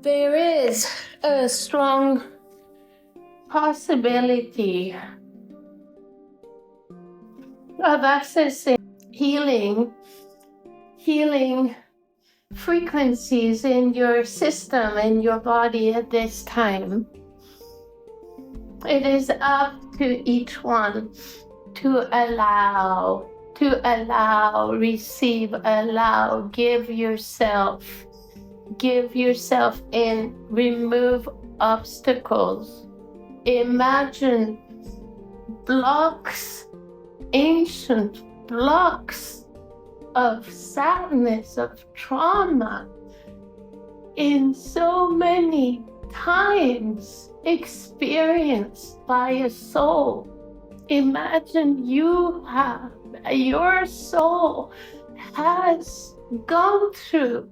There is a strong possibility of accessing healing frequencies in your system, in your body at this time. It is up to each one to allow, receive, allow, give yourself in, remove obstacles. Imagine blocks, ancient blocks of sadness, of trauma, in so many times experienced by a soul. Imagine your soul has gone through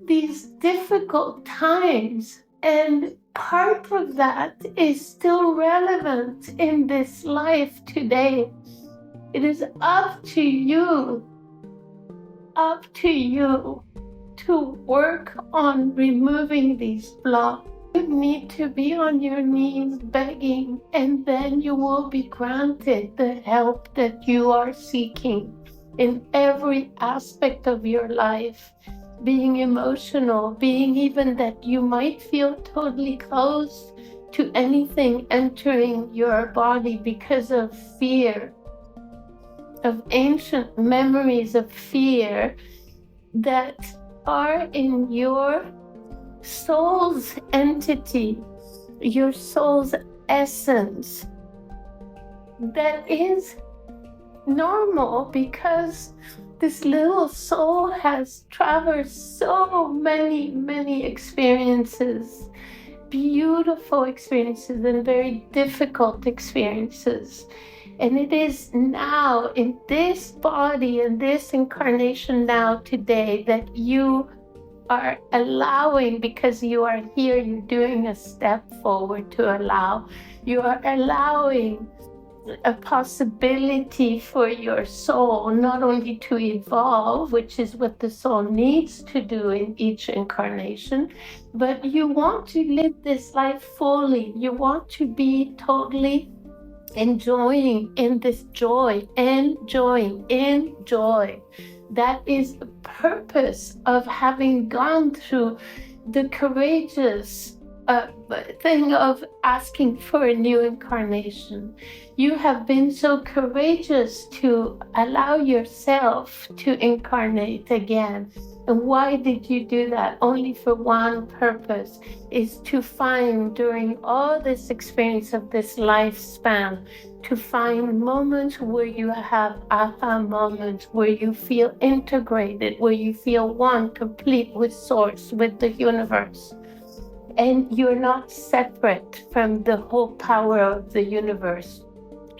these difficult times, and part of that is still relevant in this life today. It is up to you to work on removing these blocks. You need to be on your knees begging, and then you will be granted the help that you are seeking in every aspect of your life. Being emotional, being even that you might feel totally closed to anything entering your body because of fear, of ancient memories of fear that are in your soul's entity, your soul's essence. That is normal because this little soul has traversed so many experiences, beautiful experiences and very difficult experiences. And it is now in this body, in this incarnation now today, that you are allowing, because you are here, you're doing a step forward to allow. You are allowing a possibility for your soul not only to evolve, which is what the soul needs to do in each incarnation, but you want to live this life fully. You want to be totally enjoying in this joy, enjoying in joy. That is the purpose of having gone through the courageous thing of asking for a new incarnation. You have been so courageous to allow yourself to incarnate again. And why did you do that? Only for one purpose, is to find, during all this experience of this lifespan, to find moments where you have aha moments, where you feel integrated, where you feel one, complete with Source, with the universe. And you're not separate from the whole power of the universe.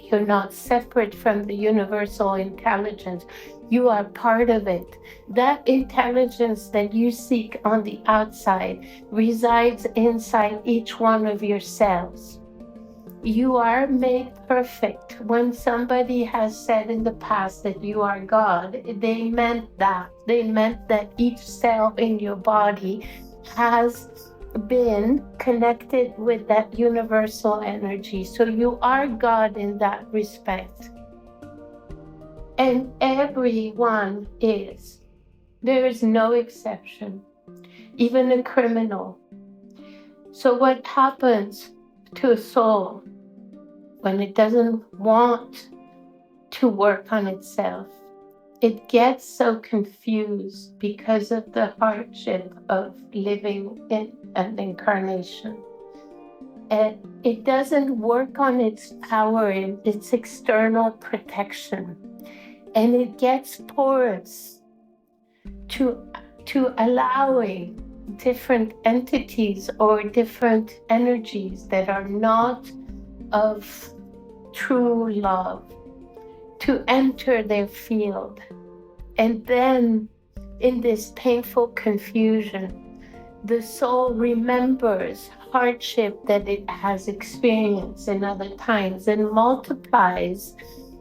You're not separate from the universal intelligence. You are part of it. That intelligence that you seek on the outside resides inside each one of your cells. You are made perfect. When somebody has said in the past that you are God, they meant that. They meant that each cell in your body has been connected with that universal energy. So you are God in that respect. And everyone is. There is no exception, even a criminal. So what happens to a soul when it doesn't want to work on itself? It gets so confused because of the hardship of living in an incarnation. And it doesn't work on its power and its external protection. And it gets porous to allowing different entities or different energies that are not of true love to enter their field. And then in this painful confusion, the soul remembers hardship that it has experienced in other times and multiplies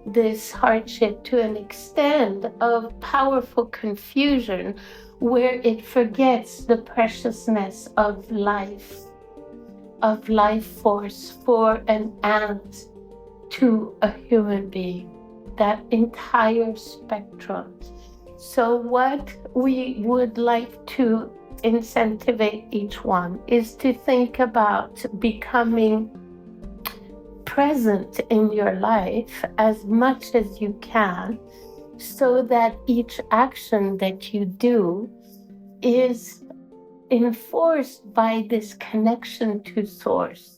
this hardship to an extent of powerful confusion where it forgets the preciousness of life force for an ant to a human being, that entire spectrum. So what we would like to incentivize each one is to think about becoming present in your life as much as you can, so that each action that you do is enforced by this connection to source.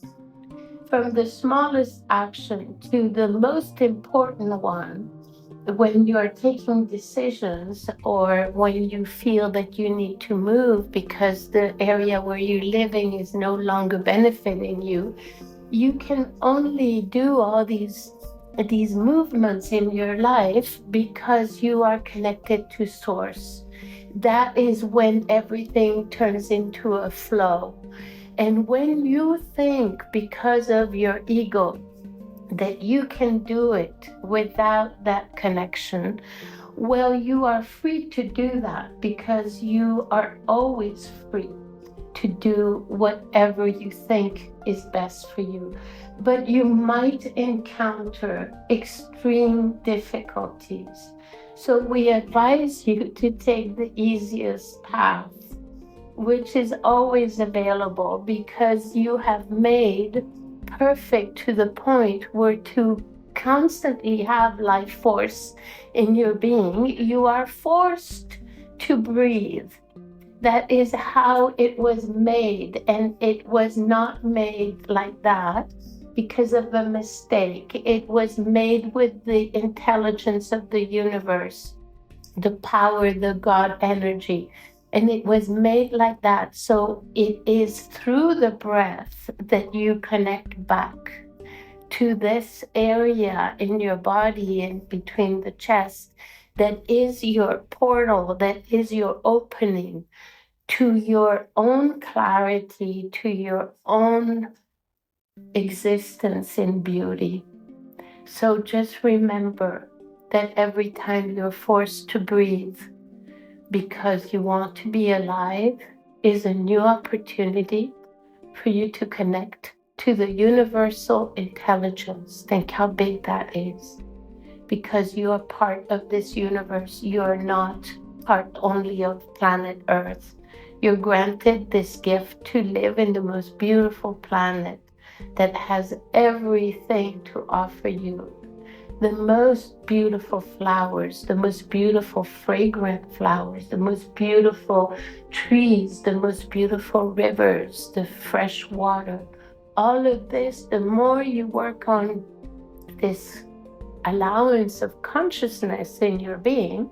From the smallest action to the most important one, when you're taking decisions or when you feel that you need to move because the area where you're living is no longer benefiting you, you can only do all these movements in your life because you are connected to source. That is when everything turns into a flow. And when you think, because of your ego, that you can do it without that connection, well, you are free to do that, because you are always free to do whatever you think is best for you. But you might encounter extreme difficulties. So we advise you to take the easiest path, which is always available, because you have made perfect to the point where to constantly have life force in your being, you are forced to breathe. That is how it was made, and it was not made like that because of a mistake. It was made with the intelligence of the universe, the power, the God energy. And it was made like that. So it is through the breath that you connect back to this area in your body and between the chest that is your portal, that is your opening to your own clarity, to your own existence in beauty. So just remember that every time you're forced to breathe because you want to be alive is a new opportunity for you to connect to the universal intelligence. Think how big that is. Because you are part of this universe. You are not part only of planet Earth. You're granted this gift to live in the most beautiful planet that has everything to offer you. The most beautiful flowers, the most beautiful fragrant flowers, the most beautiful trees, the most beautiful rivers, the fresh water. All of this, the more you work on this allowance of consciousness in your being,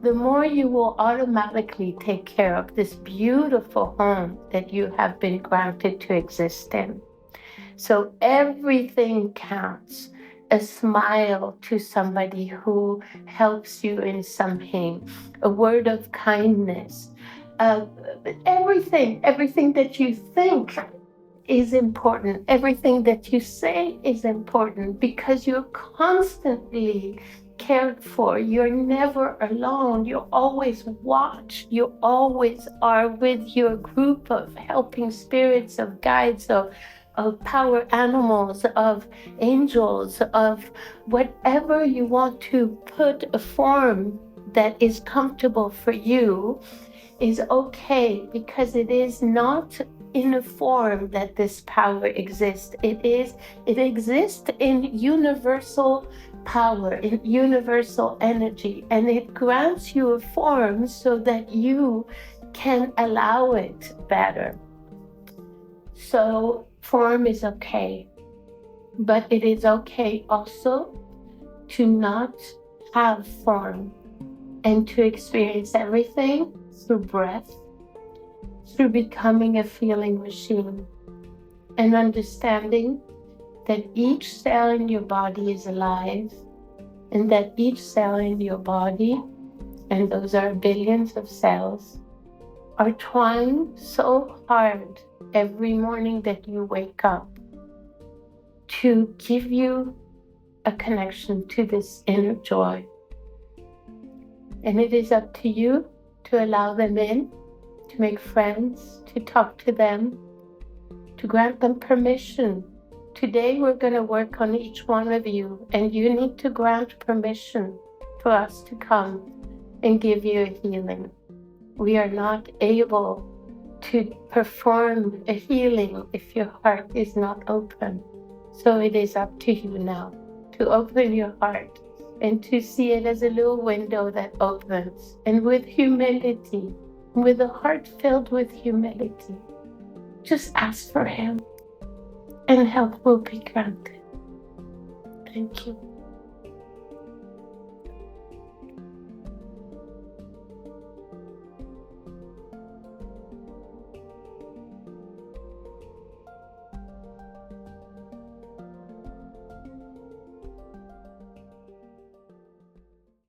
the more you will automatically take care of this beautiful home that you have been granted to exist in. So everything counts. A smile to somebody who helps you in something, a word of kindness, everything that you think is important. Everything that you say is important, because you're constantly cared for. You're never alone. You're always watched. You always are with your group of helping spirits, of guides, of power animals, of angels, of whatever you want to put a form that is comfortable for you is okay, because it is not in a form that this power exists. It exists in universal power, in universal energy, and it grants you a form so that you can allow it better. So form is okay, but it is okay also to not have form and to experience everything through breath, through becoming a feeling machine, and understanding that each cell in your body is alive, and that each cell in your body, and those are billions of cells, are trying so hard every morning that you wake up to give you a connection to this inner joy. And it is up to you to allow them in, to make friends, to talk to them, to grant them permission. Today we're going to work on each one of you, and you need to grant permission for us to come and give you a healing. We are not able to perform a healing if your heart is not open. So it is up to you now to open your heart and to see it as a little window that opens. And with humility, with a heart filled with humility, just ask for Him and help will be granted. Thank you.